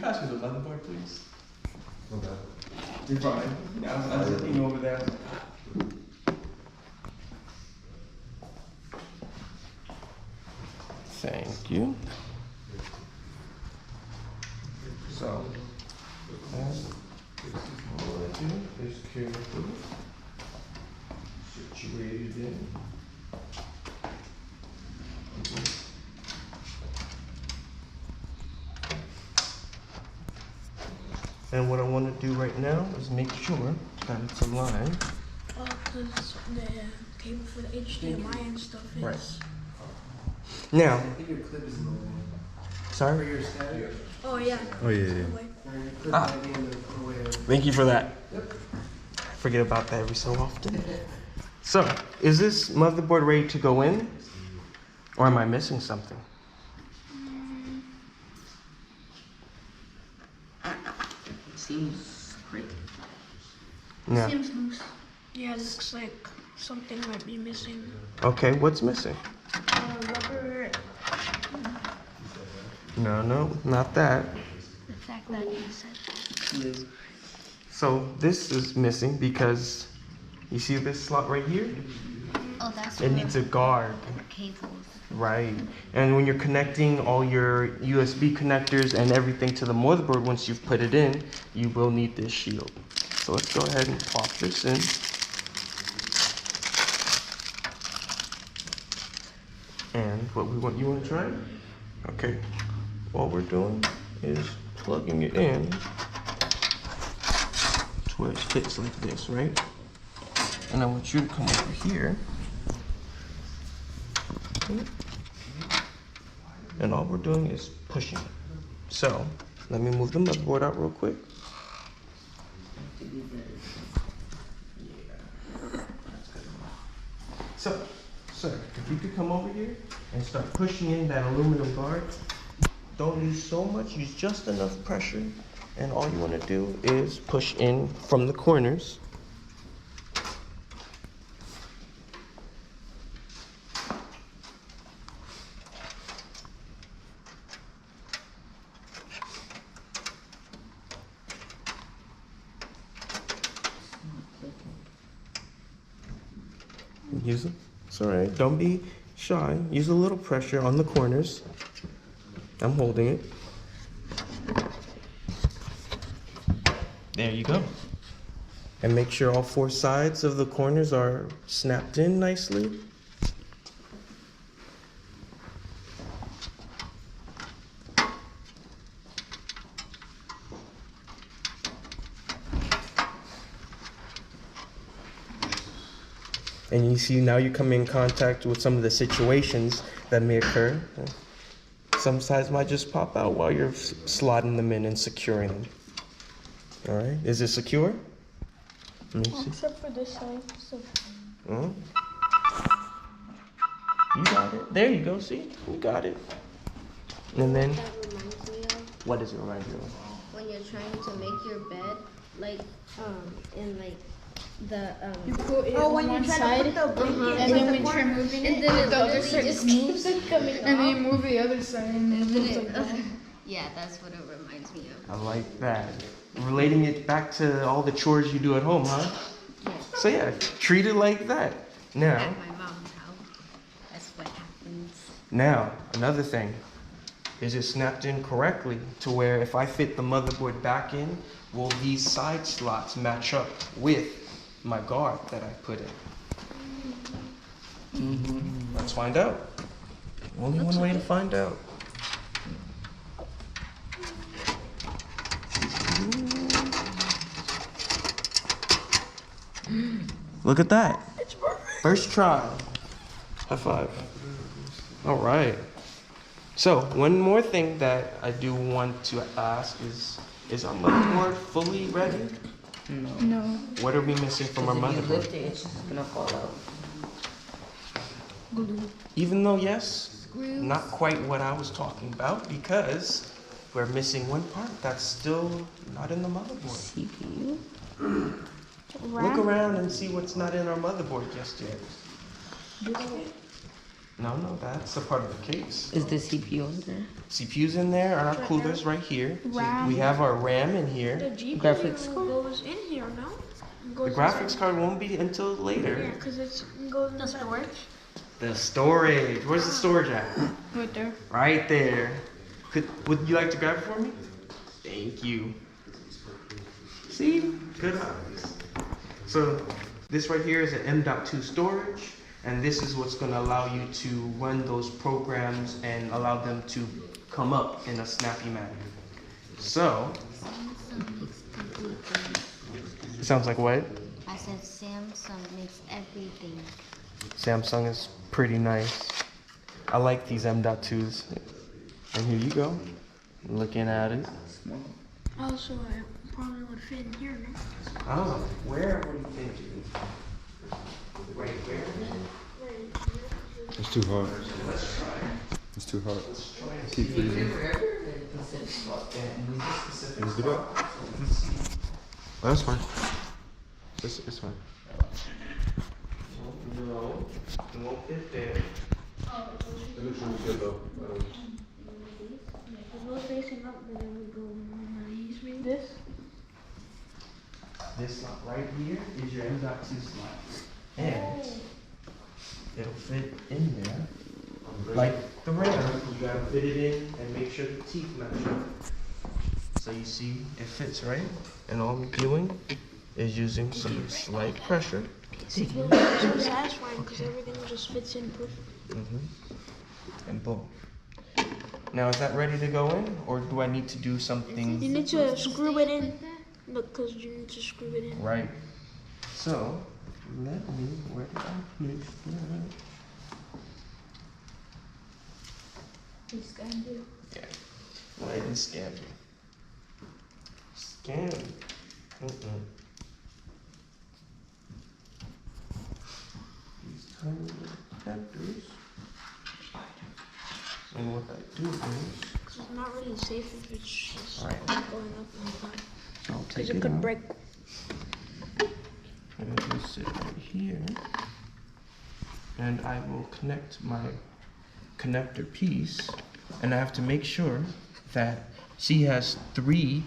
pass me the motherboard, please? Okay. You're fine. I was looking over there. Thank you. So, all I do is carefully situate it in. And what I want to do right now is make sure that it's aligned. Because the cable for the HDMI and stuff is... Right. Now, I think your clip is in the way. sorry? For your static. Oh, yeah. Oh, yeah, yeah. Your clip might be in the way. Thank you for that. Yep. I forget about that every so often. So, is this motherboard ready to go in? Or am I missing something? Seems great. Yeah. Seems loose. Yeah, it looks like something might be missing. Okay, what's missing? Rubber... No, not that. The fact that you said... So, this is missing because you see this slot right here? Oh, that's It needs a guard. cables. Right. And when you're connecting all your USB connectors and everything to the motherboard, once you've put it in, you will need this shield. So let's go ahead and pop this in. And what you want to try? Okay. All we're doing is plugging it in to where it fits like this, right? And I want you to come over here. And all we're doing is pushing it. So, let me move the motherboard out real quick. So, sir, if you could come over here and start pushing in that aluminum guard. Don't use so much, use just enough pressure. And all you want to do is push in from the corners. Use it. It's all right. Don't be shy. Use a little pressure on the corners. I'm holding it. There you go. And make sure all four sides of the corners are snapped in nicely. And you see now you come in contact with some of the situations that may occur. Some sides might just pop out while you're slotting them in and securing them. All right, is it secure? Let me see. Except for this side. So... You got it. There you go, see? You got it. And then, That reminds me of what does it remind you of? when you're trying to make your bed, like, in like the You put it Oh, on when one you're side, trying to put the blanket and in then the when you're corner, moving and it, then it the other literally side just moves, keeps coming and then off. you move the other side, and it moves like that. Yeah, that's what it reminds me of. I like that. Relating it back to all the chores you do at home, huh? Yeah. So yeah, treat it like that. Now, At my mom's house, that's what happens. now, another thing. Is it snapped in correctly to where if I fit the motherboard back in, will these side slots match up with my guard that I put in? Let's find out. Only one way to find out. Look at that. it's perfect. First try. High five. All right. So one more thing that I do want to ask is our motherboard fully ready? No. What are we missing from our If you motherboard? lift it, it's just gonna fall out. Glue. Even though, yes, not quite what I was talking about because we're missing one part that's still not in the motherboard. CPU? Look around and see what's not in our motherboard just yet. No, that's a part of the case. Is the CPU in there? CPU's in there, and our cooler's right here. We have our RAM in The here. GPU Graphics card? goes in here, no? It The goes graphics card won't be until Yeah, later. because it goes in the storage. The storage. Where's the storage at? Right there. Right there. Would you like to grab it for me? Thank you. See? Good eyes. So this right here is an M.2 storage, and this is what's going to allow you to run those programs and allow them to come up in a snappy manner. So, Samsung makes everything. it sounds like what? I said Samsung makes everything. Samsung is pretty nice. I like these M.2s. And here you go. Looking at it. Also, it probably would fit in here, no? Oh, where? What do you think? Right where? It's too hard. It's too hard. Keep freezing. Let's do that. Oh, that's fine. It's fine. No, it won't fit there. It looks really good though. It goes facing up, but then we go on these maybe. This? This slot right here is your M.2 slot. And it'll fit in there. Like the RAM. You gotta fit it in and make sure the teeth match up. So you see it fits, right? And all I'm doing is using some slight pressure. It feels so satisfying because everything just fits in perfect. And boom. Now is that ready to go in, or do I need to do something? You need to screw it in. Look, because you need to screw it in. Right. So let me, where did I place that? He scanned you. Yeah. Well, I didn't scan you. Scan. These tiny little detectors. And what I do is, Because it's not really safe if it's just Right. going up and down. so I'll Because take it it could out. break. And it will sit right here. And I will connect my connector piece. And I have to make sure that C has 3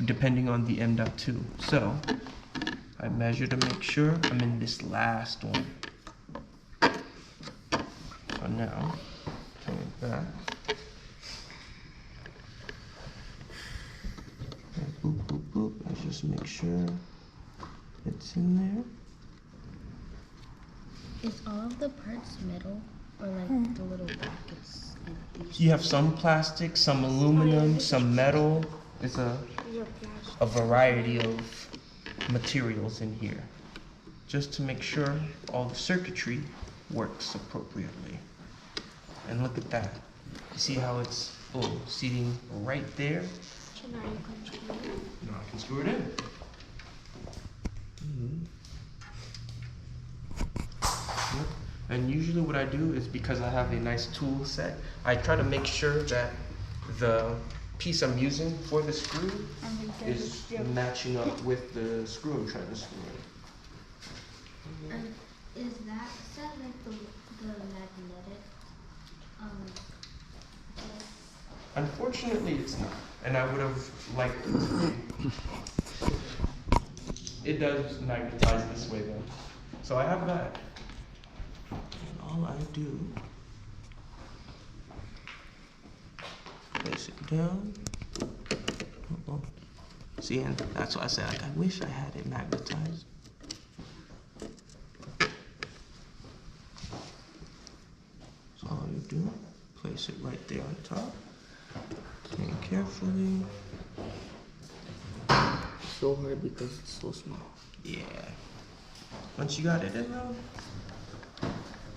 depending on the M.2. So I measure to make sure I'm in this last one. So now, turn it back. And boop, boop, boop. I just make sure it's in there. Is all of the parts metal or like the little brackets and these? You have some plastic, some aluminum, some metal. It's These are plastic. a variety of materials in here, just to make sure all the circuitry works appropriately. And look at that. You see how it's seating right there? So now you can screw it in. Now I can screw it in. Yep. And usually what I do is, because I have a nice tool set, I try to make sure that the piece I'm using for the screw is matching up with the screw I'm trying to screw in. And is that set like the magnetic? Unfortunately, it's not, and I would have liked it to be. It does magnetize this way though, so I have that. And all I do, place it down. Oh. See, and that's why I said, like, I wish I had it magnetized. So all you do, place it right there on top. And carefully. So hard because it's so small. Yeah. Once you got it in though,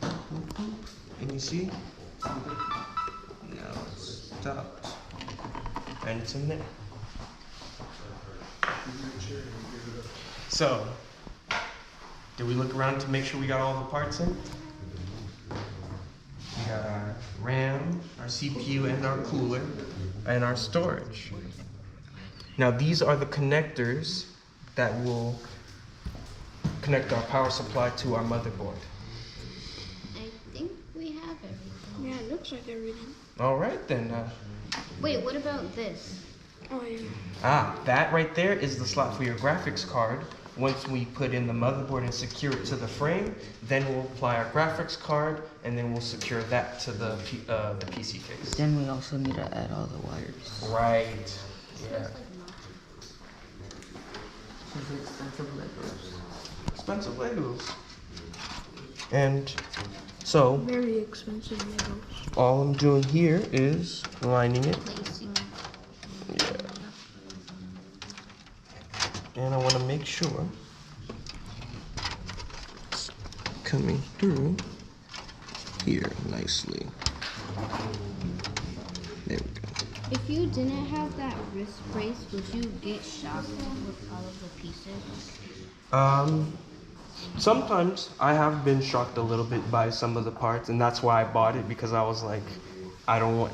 boop, boop, and you see, now it's stopped, and it's in there. So, did we look around to make sure we got all the parts in? We got our RAM, our CPU, and our cooler, and our storage. Now these are the connectors that will connect our power supply to our motherboard. I think we Yeah, it looks like everything. All right then. Wait, what about this? Oh yeah. That right there is the slot for your graphics card. Once we put in the motherboard and secure it to the frame, then we'll apply our graphics card, and then we'll secure that to the PC case. Then we also need to add all the wires. Right. Yeah. These are expensive Legos. Expensive Legos. And so Very expensive Legos. all I'm doing here is lining it. Placing. Yeah. And I want to make sure it's coming through here nicely. There we go. If you didn't have that wrist brace, would you get shocked with all of the pieces? Sometimes I have been shocked a little bit by some of the parts, and that's why I bought it, because I was like, I don't want,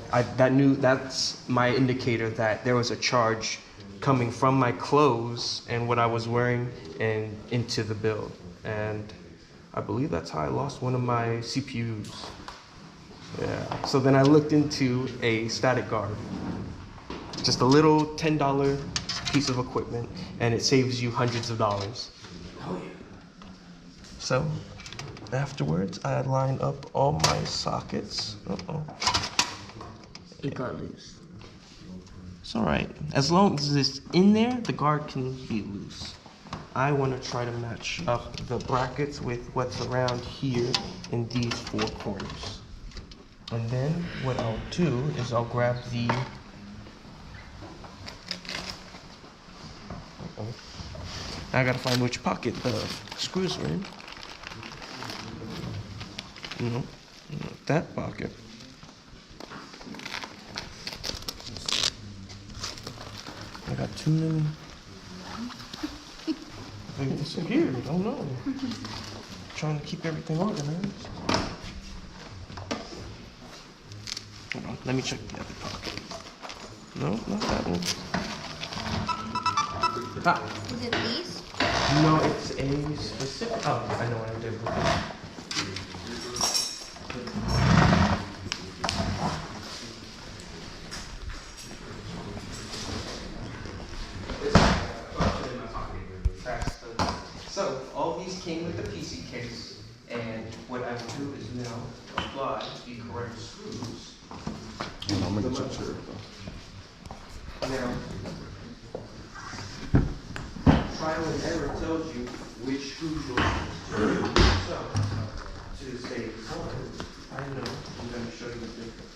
that's my indicator that there was a charge coming from my clothes and what I was wearing and into the build. And I believe that's how I lost one of my CPUs. Yeah, so then I looked into a static guard. Just a little $10 piece of equipment, and it saves you hundreds of dollars. So afterwards, I line up all my sockets. It got loose. It's all right. As long as it's in there, the guard can be loose. I want to try to match up the brackets with what's around here in these four corners. And then what I'll do is I'll grab the I gotta find which pocket the screws are in. No, not that pocket. I got too many. They disappeared. Oh no. Trying to keep everything organized. Hold on, let me check the other pocket. No, not that one. Ah. Is it these? No, it's a specific. Oh, I know what I'm doing. So all these came with the PC case, and what I will do is now apply the correct screws. I'm gonna check here. Now, trial and error tells you which screws you'll use. So, to save time, I know I'm going to show you the difference.